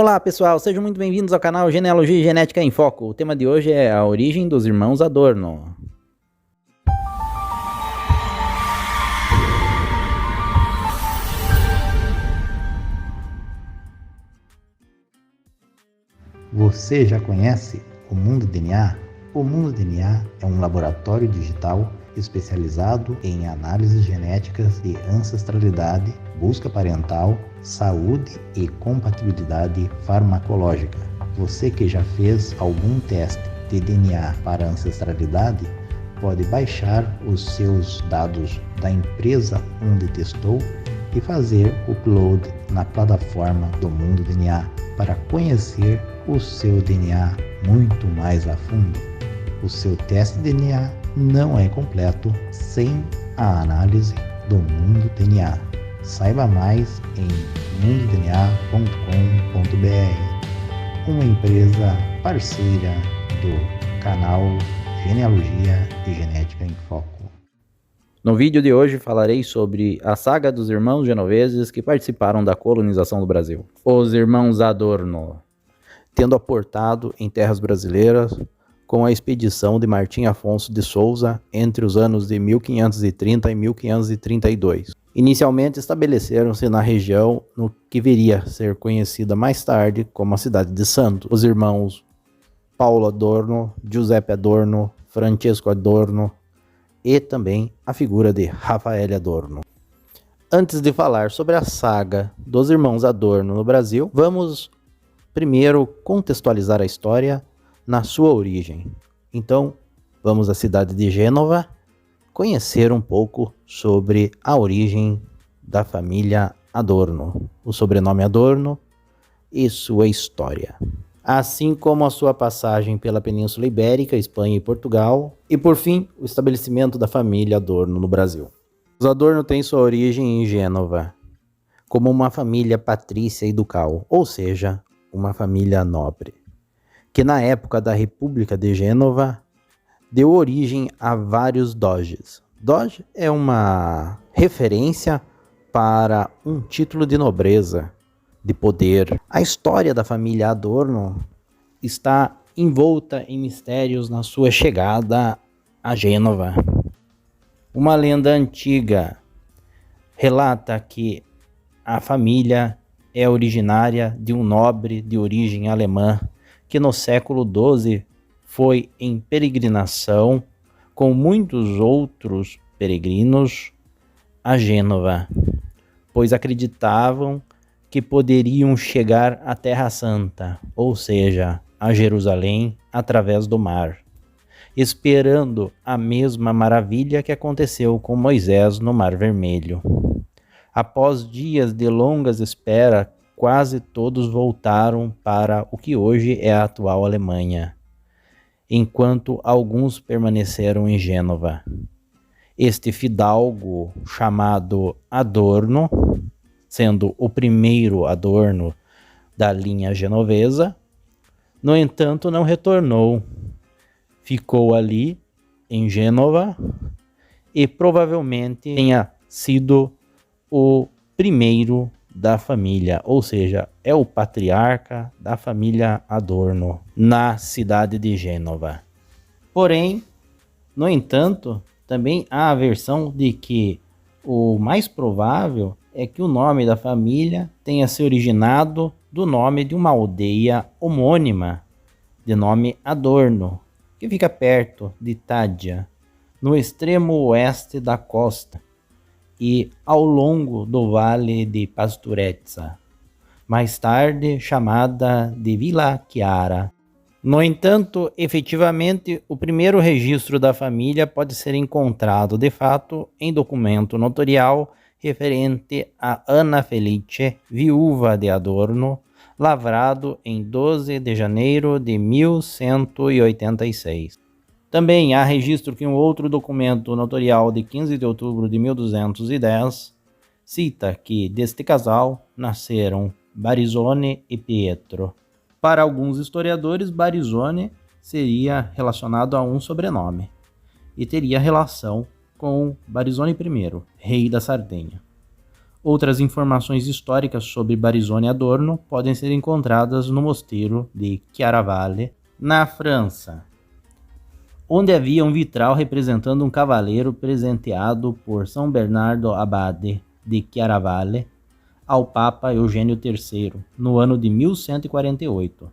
Olá pessoal, sejam muito bem-vindos ao canal Genealogia e Genética em Foco. O tema de hoje é a origem dos irmãos Adorno. Você já conhece o Mundo DNA? O Mundo DNA é um laboratório digital especializado em análises genéticas de ancestralidade, busca parental, saúde e compatibilidade farmacológica. Você que já fez algum teste de DNA para ancestralidade, pode baixar os seus dados da empresa onde testou e fazer upload na plataforma do Mundo DNA para conhecer o seu DNA muito mais a fundo. O seu teste de DNA não é completo sem a análise do Mundo DNA. Saiba mais em mundodna.com.br, uma empresa parceira do canal Genealogia e Genética em Foco. No vídeo de hoje falarei sobre a saga dos irmãos genoveses que participaram da colonização do Brasil. Os irmãos Adorno, tendo aportado em terras brasileiras com a expedição de Martim Afonso de Souza entre os anos de 1530 e 1532. Inicialmente estabeleceram-se na região no que viria a ser conhecida mais tarde como a cidade de Santos. Os irmãos Paulo Adorno, Giuseppe Adorno, Francesco Adorno e também a figura de Rafael Adorno. Antes de falar sobre a saga dos irmãos Adorno no Brasil, vamos primeiro contextualizar a história na sua origem. Então, vamos à cidade de Gênova conhecer um pouco sobre a origem da família Adorno, o sobrenome Adorno e sua história, assim como a sua passagem pela Península Ibérica, Espanha e Portugal, e por fim, o estabelecimento da família Adorno no Brasil. Os Adorno têm sua origem em Gênova, como uma família patrícia e ducal, ou seja, uma família nobre, que na época da República de Gênova deu origem a vários doges. Doge é uma referência para um título de nobreza, de poder. A história da família Adorno está envolta em mistérios na sua chegada a Gênova. Uma lenda antiga relata que a família é originária de um nobre de origem alemã que no século XII foi em peregrinação com muitos outros peregrinos a Gênova, pois acreditavam que poderiam chegar à Terra Santa, ou seja, a Jerusalém, através do mar, esperando a mesma maravilha que aconteceu com Moisés no Mar Vermelho. Após dias de longas esperas, quase todos voltaram para o que hoje é a atual Alemanha, enquanto alguns permaneceram em Gênova. Este fidalgo chamado Adorno, sendo o primeiro Adorno da linha genovesa, no entanto não retornou. Ficou ali em Gênova e provavelmente tenha sido o primeiro da família, ou seja, é o patriarca da família Adorno na cidade de Gênova. Porém, no entanto, também há a versão de que o mais provável é que o nome da família tenha se originado do nome de uma aldeia homônima, de nome Adorno, que fica perto de Tádia, no extremo oeste da costa e ao longo do vale de Pasturezza, mais tarde chamada de Vila Chiara. No entanto, efetivamente, o primeiro registro da família pode ser encontrado de fato em documento notarial referente a Ana Felice, viúva de Adorno, lavrado em 12 de janeiro de 1186. Também há registro que um outro documento notarial de 15 de outubro de 1210 cita que deste casal nasceram Barizone e Pietro. Para alguns historiadores, Barizone seria relacionado a um sobrenome e teria relação com Barizone I, rei da Sardenha. Outras informações históricas sobre Barisone Adorno podem ser encontradas no mosteiro de Chiaravalle, na França, onde havia um vitral representando um cavaleiro presenteado por São Bernardo Abade de Chiaravalle ao Papa Eugênio III, no ano de 1148,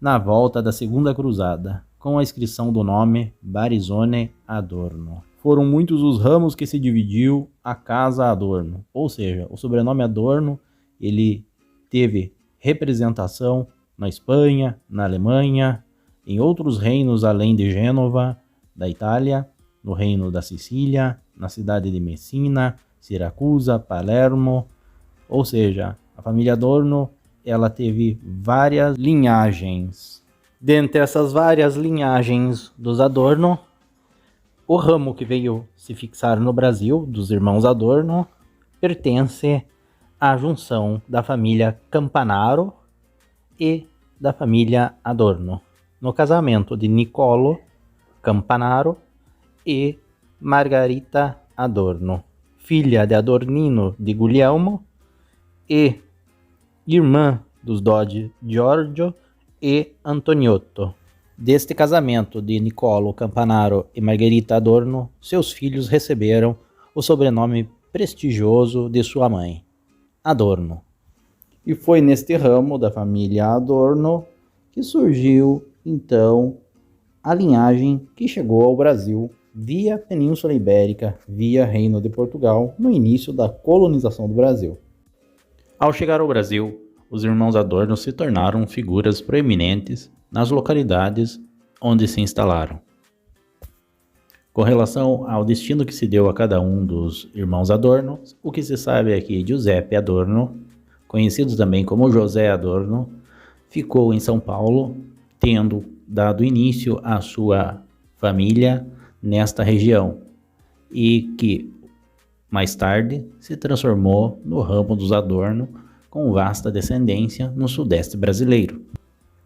na volta da Segunda Cruzada, com a inscrição do nome Barisone Adorno. Foram muitos os ramos que se dividiu a Casa Adorno, ou seja, o sobrenome Adorno ele teve representação na Espanha, na Alemanha, em outros reinos além de Gênova, da Itália, no reino da Sicília, na cidade de Messina, Siracusa, Palermo, ou seja, a família Adorno ela teve várias linhagens. Dentre essas várias linhagens dos Adorno, o ramo que veio se fixar no Brasil, dos irmãos Adorno, pertence à junção da família Campanaro e da família Adorno, no casamento de Niccolo Campanaro e Margarita Adorno, filha de Adornino de Guglielmo e irmã dos Doge Giorgio e Antoniotto. Deste casamento de Niccolo Campanaro e Margherita Adorno, seus filhos receberam o sobrenome prestigioso de sua mãe, Adorno. E foi neste ramo da família Adorno que surgiu, então, a linhagem que chegou ao Brasil via Península Ibérica, via Reino de Portugal, no início da colonização do Brasil. Ao chegar ao Brasil, os irmãos Adorno se tornaram figuras proeminentes nas localidades onde se instalaram. Com relação ao destino que se deu a cada um dos irmãos Adorno, o que se sabe é que Giuseppe Adorno, conhecido também como José Adorno, ficou em São Paulo, tendo dado início à sua família nesta região, e que mais tarde se transformou no ramo dos Adorno, com vasta descendência no sudeste brasileiro.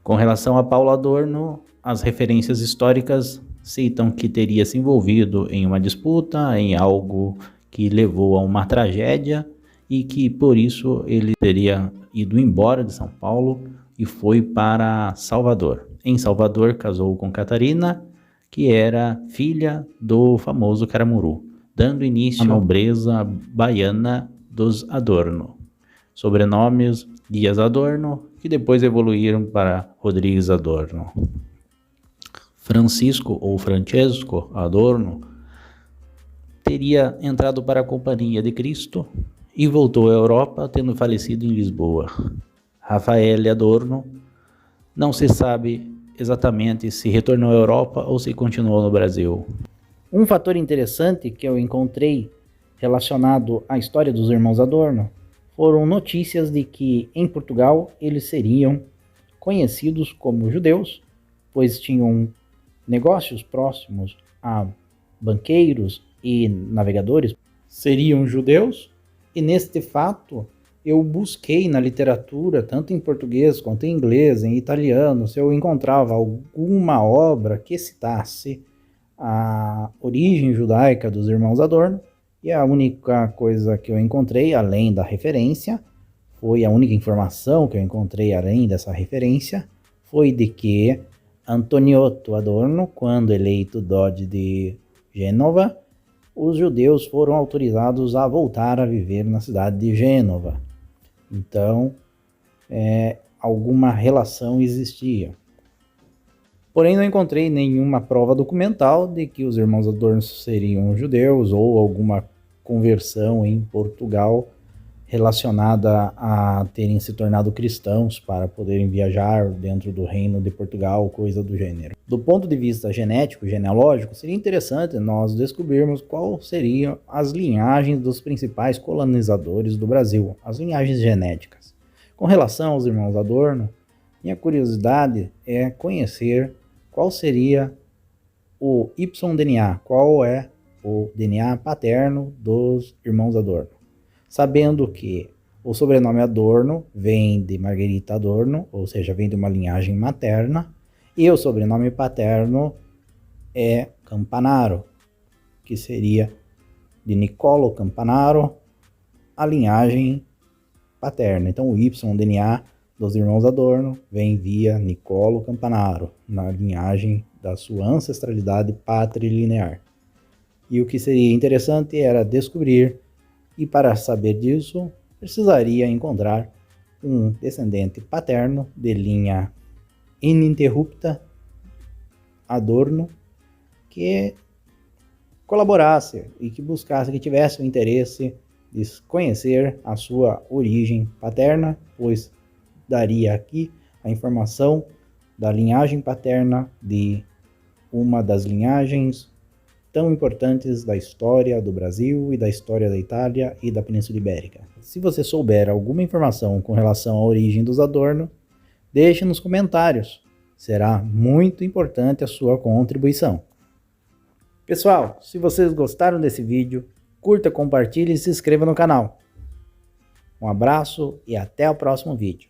Com relação a Paulo Adorno, as referências históricas citam que teria se envolvido em uma disputa, em algo que levou a uma tragédia e que por isso ele teria ido embora de São Paulo e foi para Salvador. Em Salvador casou com Catarina, que era filha do famoso Caramuru, dando início à nobreza baiana dos Adorno. Sobrenomes Dias Adorno, que depois evoluíram para Rodrigues Adorno. Francisco ou Francesco Adorno teria entrado para a Companhia de Cristo e voltou à Europa, tendo falecido em Lisboa. Rafael Adorno não se sabe exatamente se retornou à Europa ou se continuou no Brasil. Um fator interessante que eu encontrei relacionado à história dos irmãos Adorno foram notícias de que em Portugal eles seriam conhecidos como judeus, pois tinham negócios próximos a banqueiros e navegadores, seriam judeus, e neste fato eu busquei na literatura, tanto em português quanto em inglês, em italiano, se eu encontrava alguma obra que citasse a origem judaica dos irmãos Adorno, e a única coisa que eu encontrei, além da referência, foi a única informação que eu encontrei além dessa referência, foi de que Antoniotto Adorno, quando eleito Doge de Gênova, os judeus foram autorizados a voltar a viver na cidade de Gênova. Então, alguma relação existia. Porém, não encontrei nenhuma prova documental de que os irmãos Adorno seriam judeus ou alguma conversão em Portugal relacionada a terem se tornado cristãos para poderem viajar dentro do reino de Portugal, coisa do gênero. Do ponto de vista genético, genealógico, seria interessante nós descobrirmos quais seriam as linhagens dos principais colonizadores do Brasil, as linhagens genéticas. Com relação aos irmãos Adorno, minha curiosidade é conhecer qual seria o Y-DNA, qual é o DNA paterno dos irmãos Adorno. Sabendo que o sobrenome Adorno vem de Margherita Adorno, ou seja, vem de uma linhagem materna, e o sobrenome paterno é Campanaro, que seria de Niccolo Campanaro, a linhagem paterna. Então o Y-DNA dos irmãos Adorno vem via Niccolo Campanaro, na linhagem da sua ancestralidade patrilinear. E o que seria interessante era descobrir, e para saber disso, precisaria encontrar um descendente paterno de linha ininterrupta Adorno que colaborasse e que buscasse, que tivesse o interesse de conhecer a sua origem paterna, pois daria aqui a informação da linhagem paterna de uma das linhagens tão importantes da história do Brasil e da história da Itália e da Península Ibérica. Se você souber alguma informação com relação à origem dos Adorno, deixe nos comentários. Será muito importante a sua contribuição. Pessoal, se vocês gostaram desse vídeo, curta, compartilhe e se inscreva no canal. Um abraço e até o próximo vídeo.